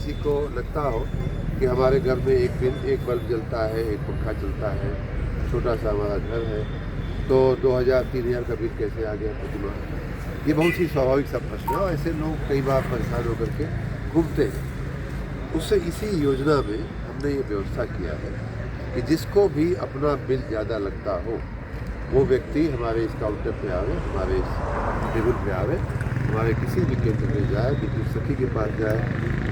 किसी को लगता हो कि हमारे घर में एक बल्ब जलता है, एक पंखा चलता है, छोटा सा हमारा घर है, तो 2000-3000 का बिल कैसे आ गया प्रतिमा। ये बहुत ही स्वाभाविक सा प्रश्न है और ऐसे लोग कई बार परेशान होकर के घूमते हैं। उससे इसी योजना में हमने ये व्यवस्था किया है कि जिसको भी अपना बिल ज़्यादा लगता हो वो व्यक्ति हमारे इस काउंटर पे आवे, हमारे इस टेबल पे आवे, हमारे किसी भी केंद्र में जाए, विद्युत सखी के पास जाए,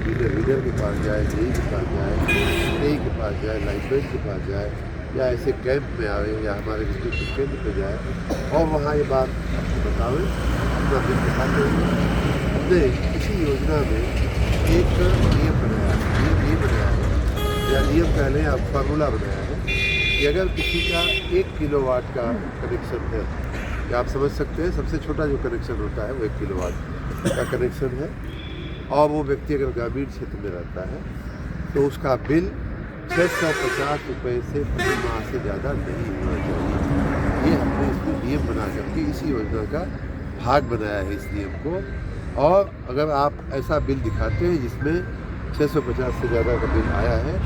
मीटर रीडर के पास जाए, जेई के पास जाए, एई के पास जाए, लाइब्रेरी के पास जाए, या ऐसे कैंप में आवे या हमारे विद्युत केंद्र पे जाए और वहाँ ये बात आपको बतावें, अपना बिल दिखाते हुए। हमने इसी योजना में एक नियम बनाया है, ये बनाया है या नियम कह लें, आप फार्मूला बनाया है कि अगर किसी का 1 किलोवाट का कनेक्शन है, या आप समझ सकते हैं सबसे छोटा जो कनेक्शन होता है वो 1 किलोवाट का कनेक्शन है, और वो व्यक्ति अगर ग्रामीण क्षेत्र में रहता है तो उसका बिल 650 रुपये से प्रति माह से ज़्यादा नहीं होना चाहिए। ये हमने इसमें नियम बना करके इसी योजना का भाग बनाया है इस नियम को। और अगर आप ऐसा बिल दिखाते हैं जिसमें 650 से ज़्यादा का बिल आया है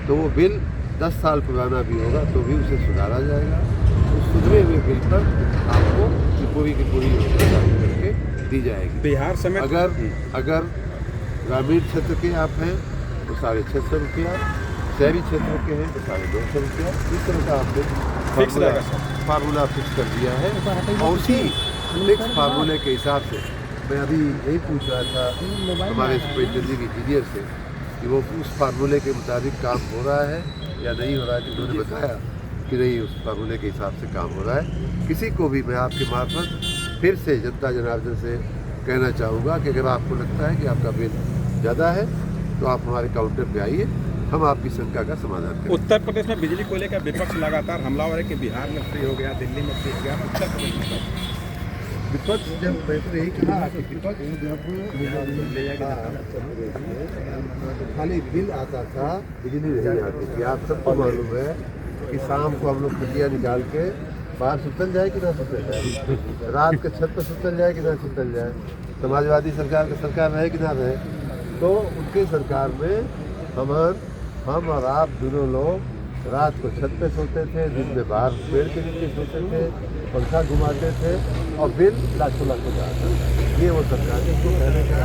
तो वो बिल 10 साल पुराना भी होगा तो भी उसे सुधारा जाएगा। उस सुधरे हुए बिल पर आपको पूरी की पूरी योजना लागू करके दी जाएगी। बिहार समेत अगर ग्रामीण क्षेत्र के आप हैं तो 650 रुपया, शहरी क्षेत्र के हैं तो 250 रुपया। इस तरह का आपने फिक्स रहेगा फार्मूला फिक्स कर दिया है। और उसी फिक्स फार्मूले के हिसाब से मैं अभी यही पूछ रहा था हमारे सुपरिटेंडेंट इंजीनियर से कि वो उस फार्मूले के मुताबिक काम हो रहा है या नहीं हो रहा है। उन्होंने बताया कि नहीं, उस फार्मूले के हिसाब से काम हो रहा है। किसी को भी मैं आपके मार्फत फिर से जनता जनार्दन से कहना चाहूँगा कि अगर आपको लगता है कि आपका बिल ज़्यादा है तो आप हमारे काउंटर पे आइए, हम आपकी शंका का समाधान करेंगे। उत्तर प्रदेश में बिजली को लेकर विपक्ष लगातार हमलावर है कि बिहार में फ्री हो गया, दिल्ली में फ्री हो गया। उत्तर प्रदेश में विपक्ष जब मैं तो यही कहा कि विपक्ष खाली बिल आता था, बिजली नहीं आती थी। आप सबको मालूम है कि शाम को हम लोग खटिया निकाल के बाहर सुतल जाए कि ना सुतल जाए, रात के छत पर सुतल जाए कि ना सुतल जाए, समाजवादी सरकार का सरकार रहे कि ना रहे, तो उनकी सरकार में हम और आप दोनों लोग रात को छत पे सोते थे, दिन में बाहर पेड़ के नीचे सोते थे, पंखा घुमाते थे और बिल लाखों का आता। ये वो सरकार है, इसको कहने का